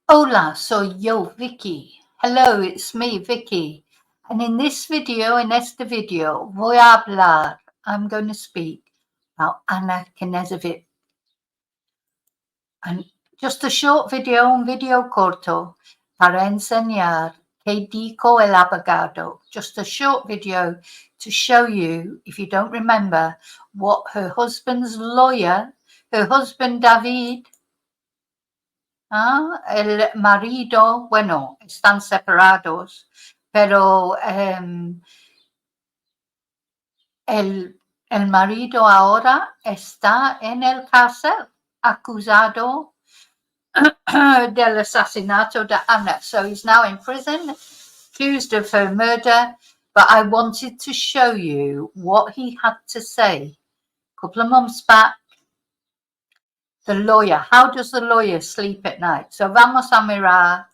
Hola, soy yo, Vicky. Hello, it's me, Vicky. And in this video, voy a hablar, I'm going to speak about Anna Knežević. And just a short video, un video corto, para enseñar que dijo el abogado. Just a short video to show you, if you don't remember, what her husband's lawyer, her husband David, el marido, bueno, están separados, pero el marido ahora está en el cárcel acusado del asesinato de Anna. So he's now in prison, accused of her murder. But I wanted to show you what he had to say a couple of months back. The lawyer, how does the lawyer sleep at night? So vamos a mirar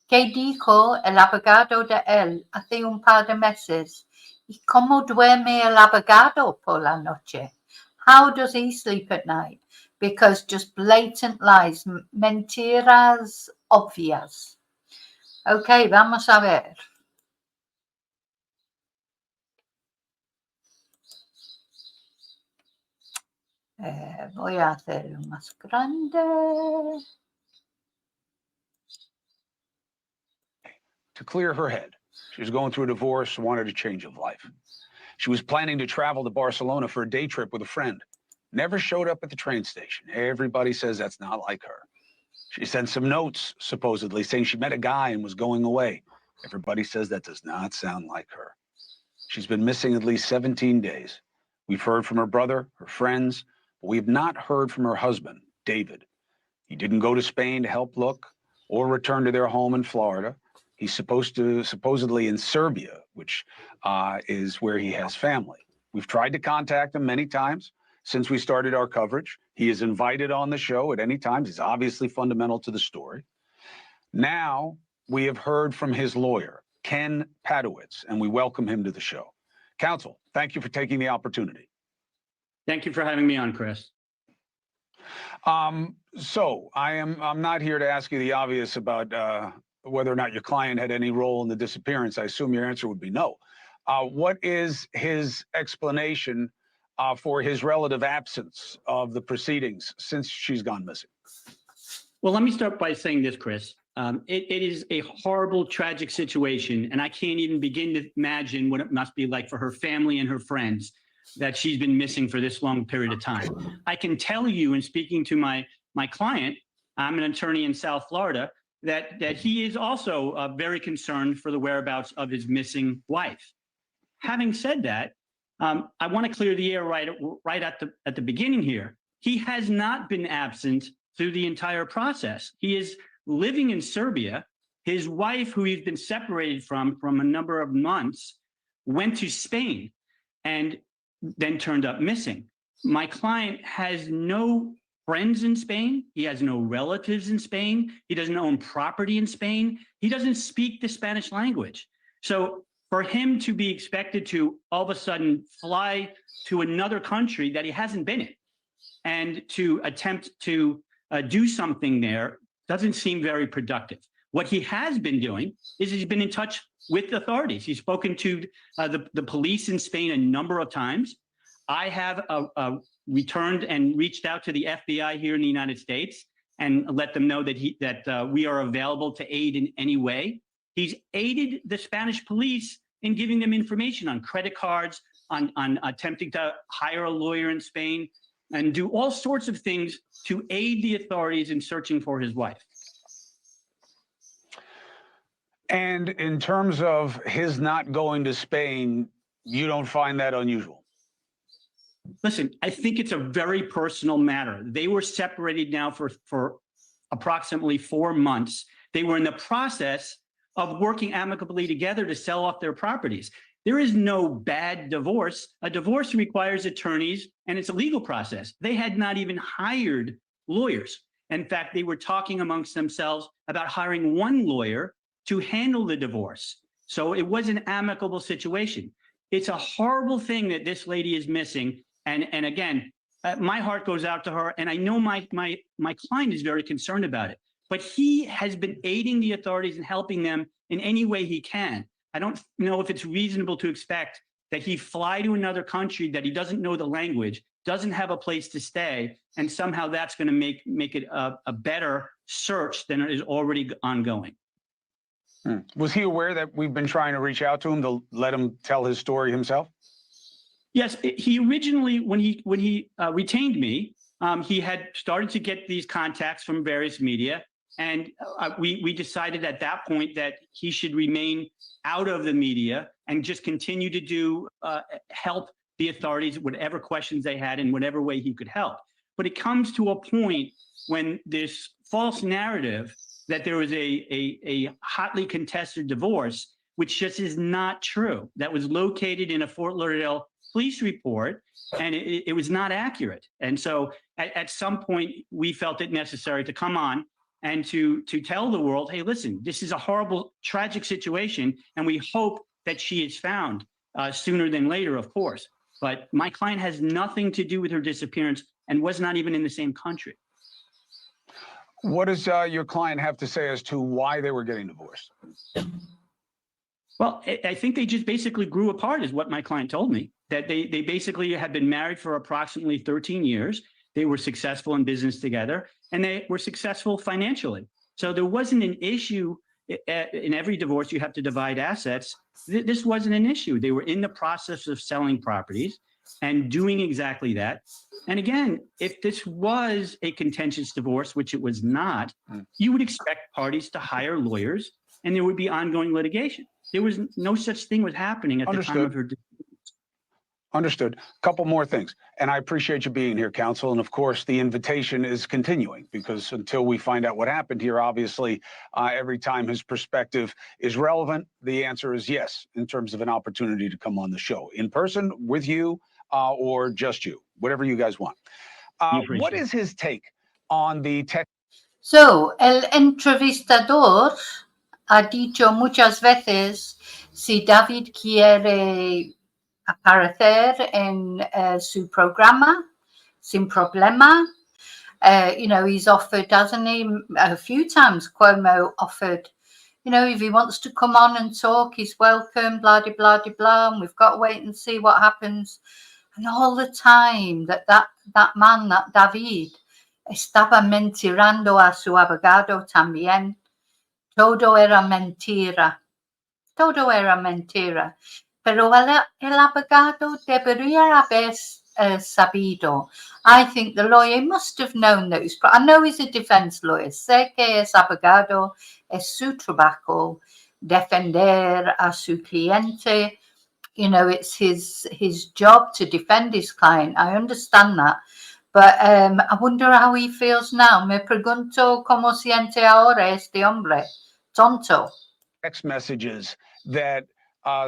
qué dijo el abogado de él hace un par de meses y cómo duerme el abogado por la noche. How does he sleep at night? Because just blatant lies, mentiras obvias. Ok, vamos a ver. Voy a hacerlo más grande. To clear her head. She was going through a divorce, wanted a change of life. She was planning to travel to Barcelona for a day trip with a friend. Never showed up at the train station. Everybody says that's not like her. She sent some notes, supposedly, saying she met a guy and was going away. Everybody says that does not sound like her. She's been missing at least 17 days. We've heard from her brother, her friends, but we have not heard from her husband, David. He didn't go to Spain to help look or return to their home in Florida. He's supposedly in Serbia, which is where he has family. We've tried to contact him many times since we started our coverage. He is invited on the show at any time. He's obviously fundamental to the story. Now we have heard from his lawyer, Ken Padowitz, and we welcome him to the show. Counsel, thank you for taking the opportunity. Thank you for having me on, Chris. So I'm not here to ask you the obvious about whether or not your client had any role in the disappearance. I assume your answer would be no. What is his explanation for his relative absence of the proceedings since she's gone missing? Well, let me start by saying this, Chris. It is a horrible, tragic situation, and I can't even begin to imagine what it must be like for her family and her friends that she's been missing for this long period of time. I can tell you, in speaking to my client, I'm an attorney in South Florida, that he is also very concerned for the whereabouts of his missing wife. Having said that, I want to clear the air right at the beginning here. He has not been absent through the entire process. He is living in Serbia. His wife, who he's been separated from a number of months, went to Spain and then turned up missing. My client has no friends in Spain. He has no relatives in Spain. He doesn't own property in Spain. He doesn't speak the Spanish language. So for him to be expected to all of a sudden fly to another country that he hasn't been in and to attempt to do something there doesn't seem very productive. What he has been doing is he's been in touch with authorities. He's spoken to the police in Spain a number of times. I have returned and reached out to the FBI here in the United States and let them know that we are available to aid in any way. He's aided the Spanish police in giving them information on credit cards, on attempting to hire a lawyer in Spain, and do all sorts of things to aid the authorities in searching for his wife. And in terms of his not going to Spain, you don't find that unusual? Listen, I think it's a very personal matter. They were separated now for approximately 4 months. They were in the process of working amicably together to sell off their properties. There is no bad divorce. A divorce requires attorneys, and it's a legal process. They had not even hired lawyers. In fact, they were talking amongst themselves about hiring one lawyer to handle the divorce. So it was an amicable situation. It's a horrible thing that this lady is missing. And again, my heart goes out to her, and I know my client is very concerned about it. but he has been aiding the authorities and helping them in any way he can. I don't know if it's reasonable to expect that he fly to another country that he doesn't know the language, doesn't have a place to stay, and somehow that's going to make it a better search than it is already ongoing. Was he aware that we've been trying to reach out to him to let him tell his story himself? Yes, he originally, when he retained me, he had started to get these contacts from various media, and we decided at that point that he should remain out of the media and just continue to do help the authorities, whatever questions they had in whatever way he could help. But it comes to a point when this false narrative that there was a hotly contested divorce, which just is not true, that was located in a Fort Lauderdale police report, and it was not accurate. And so at some point, we felt it necessary to come on and to tell the world, hey, listen, this is a horrible, tragic situation, and we hope that she is found sooner than later, of course. But my client has nothing to do with her disappearance and was not even in the same country. What does your client have to say as to why they were getting divorced? Well, I think they just basically grew apart, is what my client told me, that they basically had been married for approximately 13 years. They were successful in business together, and they were successful financially. So there wasn't an issue. In every divorce, you have to divide assets. This wasn't an issue. They were in the process of selling properties and doing exactly that. And again, if this was a contentious divorce, which it was not, you would expect parties to hire lawyers, and there would be ongoing litigation. There was no such thing was happening at the time of her divorce. Understood. A couple more things. And I appreciate you being here, counsel. And of course, the invitation is continuing, because until we find out what happened here, obviously, every time his perspective is relevant, the answer is yes, in terms of an opportunity to come on the show in person with you or just you, whatever you guys want. What is his take on the text? So, el entrevistador ha dicho muchas veces si David quiere aparecer en su programa sin problema. You know, he's offered, hasn't he, a few times. Cuomo offered, you know, if he wants to come on and talk, he's welcome, blah, blah, blah, blah, and we've got to wait and see what happens. And all the time that man, that David, estaba mentirando a su abogado también. Todo era mentira. Todo era mentira. Pero el abogado debería haber sabido. I think the lawyer must have known that. I know he's a defense lawyer. Sé que es abogado, es su trabajo defender a su cliente. You know, it's his job to defend his client. I understand that. But I wonder how he feels now. Me pregunto cómo siente ahora este hombre. Tonto. Text messages that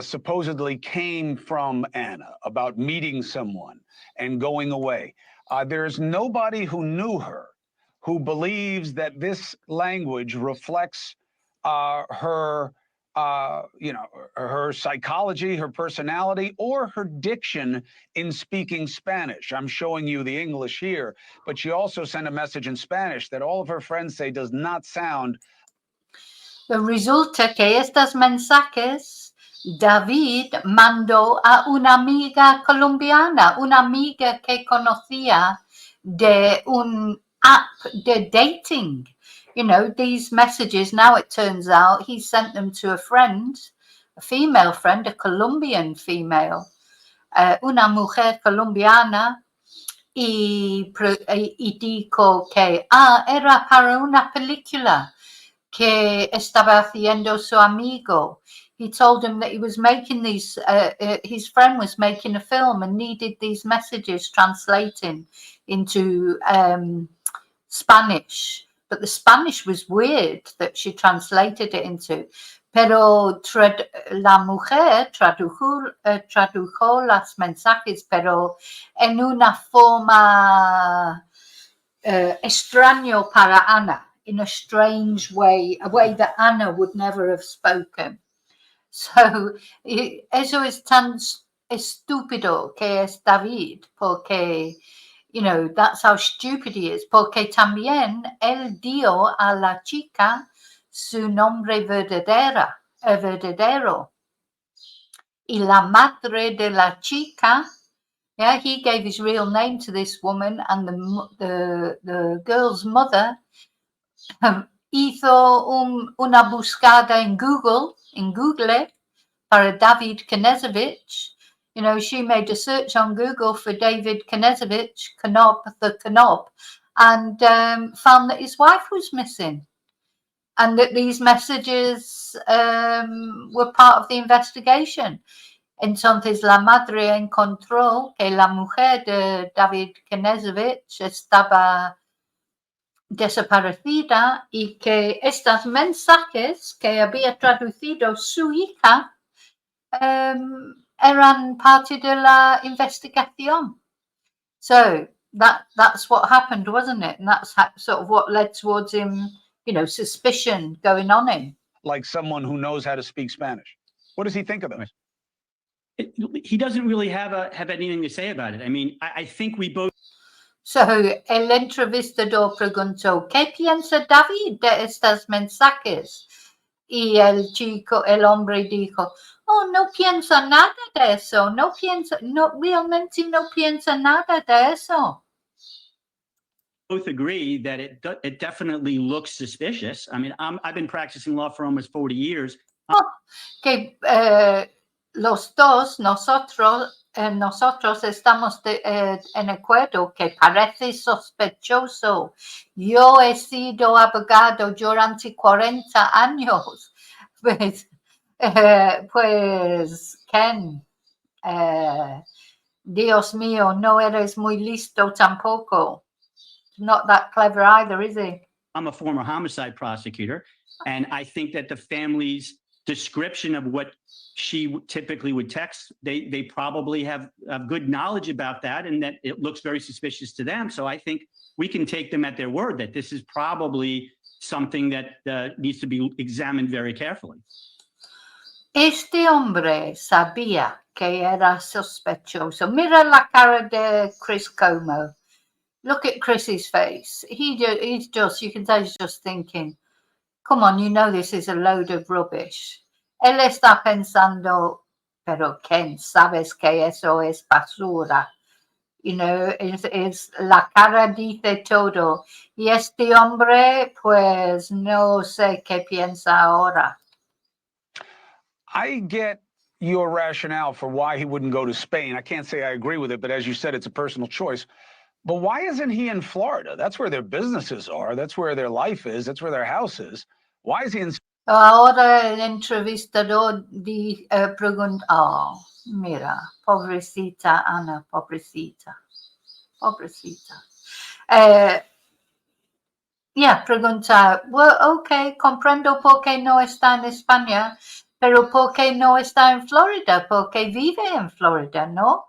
supposedly came from Anna about meeting someone and going away. There's nobody who knew her who believes that this language reflects her, her psychology, her personality, or her diction in speaking Spanish. I'm showing you the English here, but she also sent a message in Spanish that all of her friends say does not sound. Resulta que estos mensajes David mandó a una amiga colombiana, una amiga que conocía de un app de dating. You know, these messages, now it turns out he sent them to a friend, a female friend, a Colombian female, una mujer colombiana, y dijo que era para una película que estaba haciendo su amigo. He told him that he was making these, his friend was making a film and needed these messages translating into Spanish. But the Spanish was weird that she translated it into. Pero la mujer tradujo las mensajes, pero en una forma extraño para Ana. In a strange way, a way that Anna would never have spoken. So, eso es tan estúpido que es David, porque You know, that's how stupid he is. Porque también él dio a la chica su nombre verdadero. Y la madre de la chica, yeah, he gave his real name to this woman, and the girl's mother hizo una buscada en Google para David Knežević. You know, she made a search on Google for David Knežević, the Knob, and found that his wife was missing, and that these messages were part of the investigation. Entonces la madre encontró que la mujer de David Knežević estaba desaparecida y que estos mensajes que había traducido su hija eran parte de la investigación. So that's what happened, wasn't it? And that's sort of what led towards him, you know, suspicion going on him. Like someone who knows how to speak Spanish. What does he think of this? He doesn't really have anything to say about it. I mean, I think we both. So el entrevistador preguntó, ¿qué piensa David de estos mensajes? Y el hombre dijo, oh, no piensa nada de eso, realmente no piensa nada de eso. Both agree that it definitely looks suspicious. I mean, I've been practicing law for almost 40 years. Que los dos, nosotros estamos en acuerdo que parece sospechoso. Yo he sido abogado durante 40 años. Pues Ken, Dios mío, no eres muy listo tampoco. Not that clever either, is he? I'm a former homicide prosecutor, and I think that the family's description of what she typically would text, they probably have good knowledge about that, and that it looks very suspicious to them. So I think we can take them at their word that this is probably something that needs to be examined very carefully. Este hombre sabía que era sospechoso. Mira la cara de Chris Como. Look at Chris's face. He's just, you can tell he's just thinking, come on, you know this is a load of rubbish. Él está pensando, pero Ken, sabes que eso es basura. You know, es la cara dice todo. Y este hombre, pues no sé qué piensa ahora. I get your rationale for why he wouldn't go to Spain. I can't say I agree with it, but as you said, it's a personal choice. But why isn't he in Florida? That's where their businesses are. That's where their life is. That's where their house is. Why is he in? Ahora el entrevistador pregunta, oh, mira, pobrecita Ana, pobrecita. Pregunta, well, ok, comprendo por qué no está en España, pero por qué no está en Florida, porque vive en Florida, ¿no?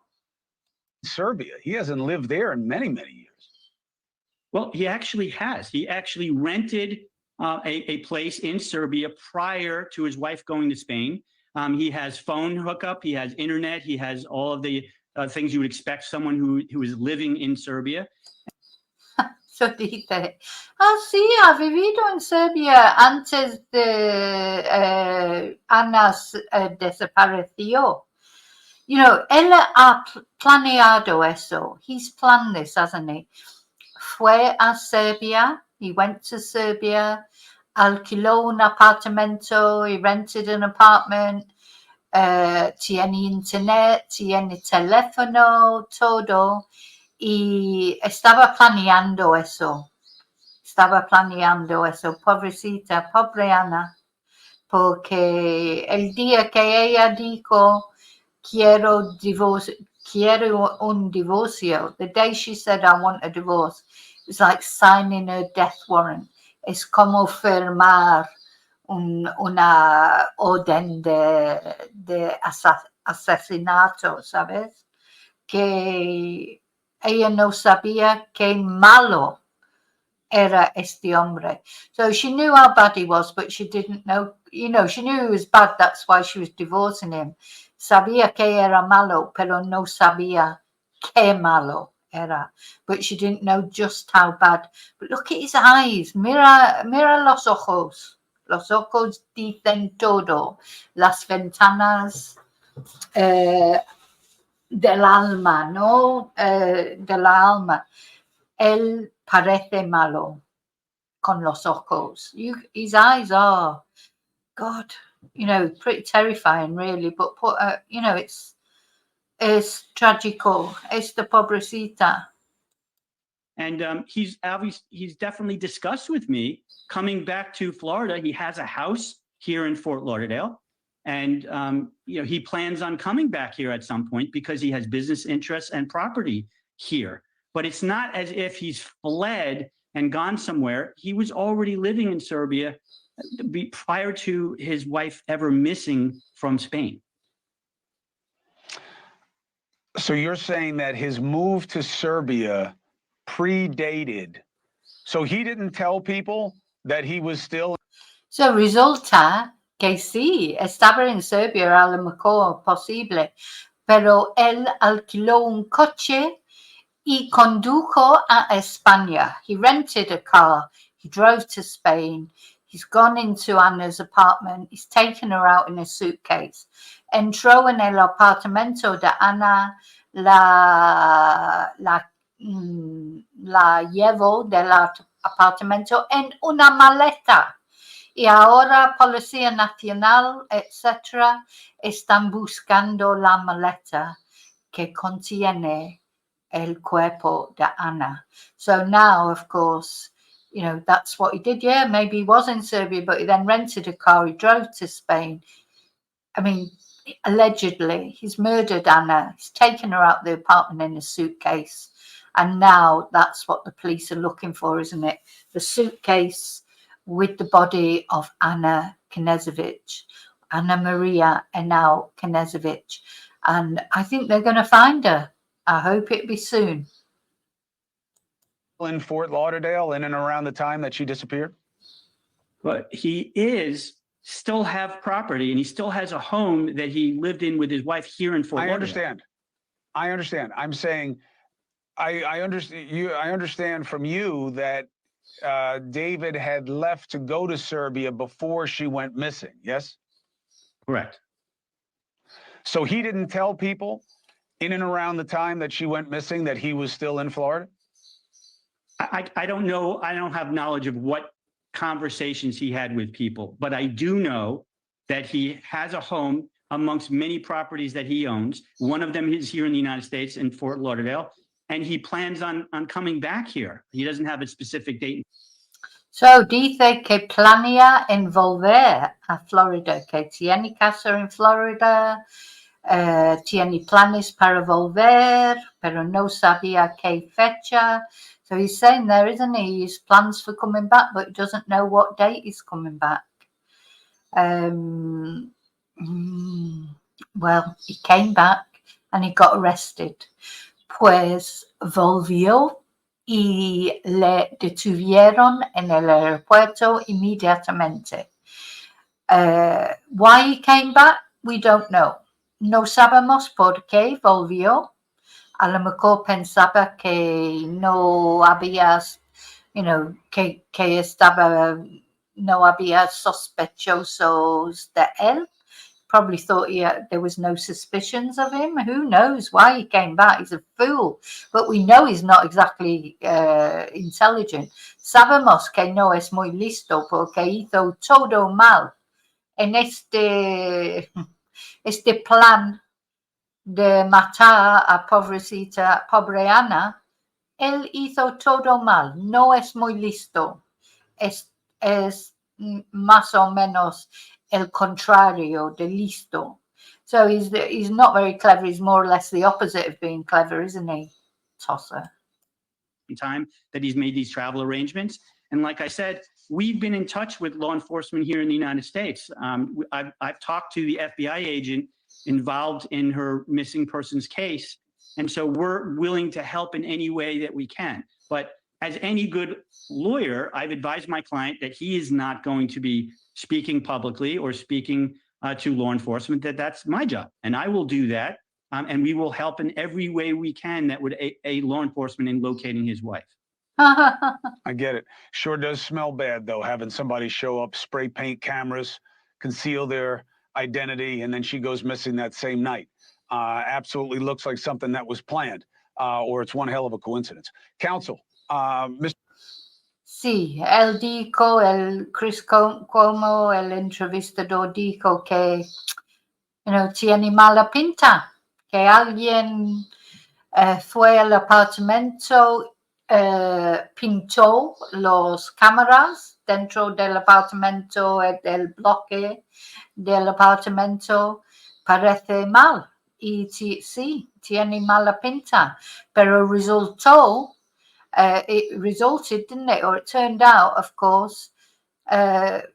Serbia. He hasn't lived there in many, many years. Well, he actually has. He actually rented a place in Serbia prior to his wife going to Spain. He has phone hookup. He has internet. He has all of the things you would expect someone who is living in Serbia. So dice, sí, ha vivido en Serbia antes de Ana desapareció. You know, él ha planeado eso. He's planned this, hasn't he? Fue a Serbia. He went to Serbia, alquiló un apartamento, he rented an apartment, tiene internet, tiene teléfono, todo. Y estaba planeando eso. Pobrecita, pobre Ana. Porque el día que ella dijo, quiero un divorcio. The day she said, I want a divorce, it was like signing a death warrant. Es como firmar una orden de asesinato, ¿sabes? Que ella no sabía qué malo era este hombre. So she knew how bad he was, but she didn't know, you know, she knew he was bad. That's why she was divorcing him. Sabía que era malo, pero no sabía qué malo era, but she didn't know just how bad. But look at his eyes. Mira los ojos. Los ojos dicen todo. Las ventanas del alma, ¿no? De la alma. Él parece malo con los ojos. His eyes are, God, pretty terrifying, really. But it's trágico. Esta pobrecita. And he's definitely discussed with me coming back to Florida. He has a house here in Fort Lauderdale, and he plans on coming back here at some point because he has business interests and property here. But it's not as if he's fled and gone somewhere. He was already living in Serbia prior to his wife ever missing from Spain. So you're saying that his move to Serbia predated. So he didn't tell people that he was still. So resulta que sí, estaba en Serbia a lo mejor posible, pero él alquiló un coche y condujo a España. He rented a car. He drove to Spain. He's gone into Anna's apartment. He's taken her out in a suitcase. Entró en el apartamento de Ana, la llevó del apartamento en una maleta. Y ahora Policía Nacional, etcétera, están buscando la maleta que contiene el cuerpo de Anna. So now, of course, that's what he did. Yeah, maybe he was in Serbia, but he then rented a car. He drove to Spain. I mean, allegedly, he's murdered Anna. He's taken her out the apartment in a suitcase. And now that's what the police are looking for, isn't it? The suitcase with the body of Anna Knežević, Anna Maria and now Knežević. And I think they're going to find her. I hope it be soon. In Fort Lauderdale in and around the time that she disappeared? But he still have property, and he still has a home that he lived in with his wife here in Fort Lauderdale. I understand. I'm saying I understand from you that David had left to go to Serbia before she went missing, yes? Correct. So he didn't tell people in and around the time that she went missing that he was still in Florida? I don't know. I don't have knowledge of what conversations he had with people, but I do know that he has a home amongst many properties that he owns. One of them is here in the United States in Fort Lauderdale, and he plans on coming back here. He doesn't have a specific date. So dice que planea en volver a Florida, que tiene casa en Florida, tiene planes para volver, pero no sabía qué fecha. So he's saying there, isn't he? His plans for coming back, but he doesn't know what date he's coming back. Well, he came back and he got arrested. Pues volvió y le detuvieron en el aeropuerto inmediatamente. Why he came back, we don't know. No sabemos por qué volvió. A lo mejor pensaba que no había, que no había sospechosos de él. Probably thought there was no suspicions of him. Who knows why he came back? He's a fool. But we know he's not exactly intelligent. Sabemos que no es muy listo porque hizo todo mal en este plan de matar a pobre Ana. Él hizo todo mal. No es muy listo. Es más o menos el contrario de listo. So he's not very clever. He's more or less the opposite of being clever, isn't he? Tosser. Time that he's made these travel arrangements. And like I said, we've been in touch with law enforcement here in the United States. I've talked to the FBI agent involved in her missing persons case. And so we're willing to help in any way that we can. But as any good lawyer, I've advised my client that he is not going to be speaking publicly or speaking to law enforcement, that's my job. And I will do that and we will help in every way we can that would aid law enforcement in locating his wife. I get it. Sure does smell bad, though, having somebody show up, spray paint cameras, conceal their identity, and then she goes missing that same night. Absolutely looks like something that was planned, or it's one hell of a coincidence. Counsel, Mr. Sí, él dijo, Chris Cuomo, el entrevistador dijo que, tiene mala pinta, que alguien fue al apartamento, pintó las cámaras dentro del apartamento, del bloque del apartamento, parece mal. Y sí, tiene mala pinta, pero resultó, it resulted, didn't it? Or it turned out, of course,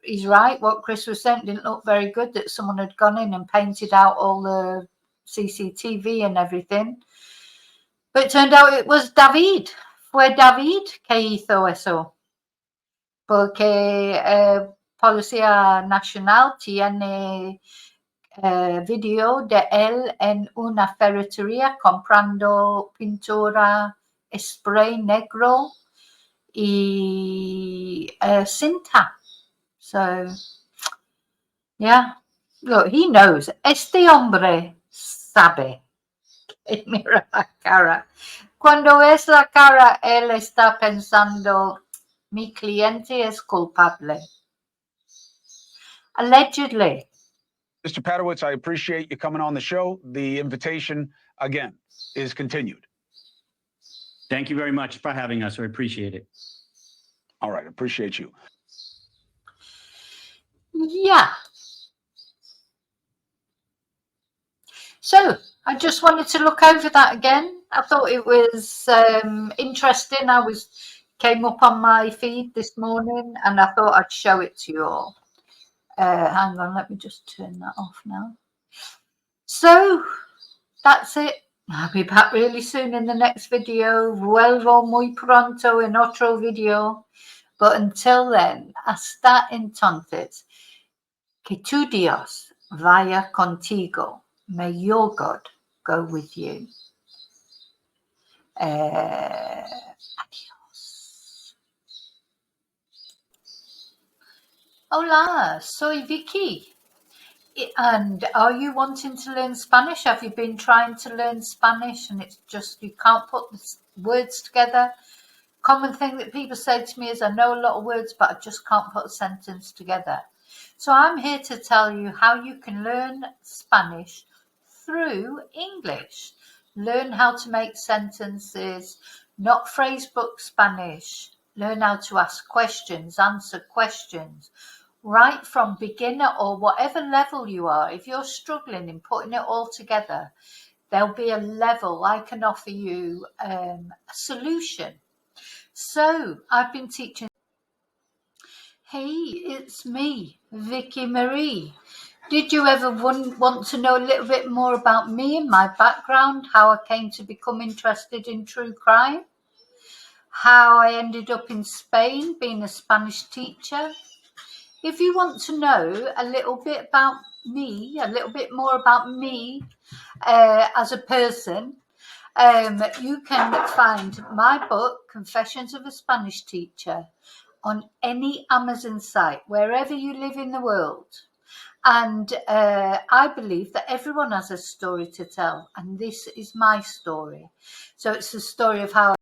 he's right, what Chris was saying didn't look very good, that someone had gone in and painted out all the CCTV and everything. But it turned out it was David. Fue David que hizo eso. Porque Policía Nacional tiene video de él en una ferretería comprando pintura, spray negro y cinta. So, yeah. Look, he knows. Este hombre sabe. Mira la cara. Cuando ves la cara, él está pensando, mi cliente es culpable. Allegedly. Mr. Padowitz, I appreciate you coming on the show. The invitation, again, is continued. Thank you very much for having us. I appreciate it. All right, appreciate you. Yeah. So I just wanted to look over that again. I thought it was interesting. Came up on my feed this morning and I thought I'd show it to you all. Hang on, let me just turn that off now. So that's it. I'll be back really soon in the next video. Vuelvo muy pronto en otro video. But until then, hasta entonces, que tu Dios vaya contigo. May your God go with you. Adios. Hola, soy Vicki. And are you wanting to learn Spanish? Have you been trying to learn Spanish and it's just you can't put the words together? Common thing that people say to me is I know a lot of words, but I just can't put a sentence together. So I'm here to tell you how you can learn Spanish through English. Learn how to make sentences, not phrase book Spanish. Learn how to ask questions, answer questions. Right from beginner or whatever level you are, if you're struggling in putting it all together, there'll be a level I can offer you a solution. So I've been teaching. Hey, it's me, Vicki Marie. Did you ever want to know a little bit more about me and my background, how I came to become interested in true crime, how I ended up in Spain being a Spanish teacher? If you want to know a little bit about me, a little bit more about me as a person, you can find my book, Confessions of a Spanish Teacher, on any Amazon site, wherever you live in the world. And I believe that everyone has a story to tell, and this is my story. So it's the story of how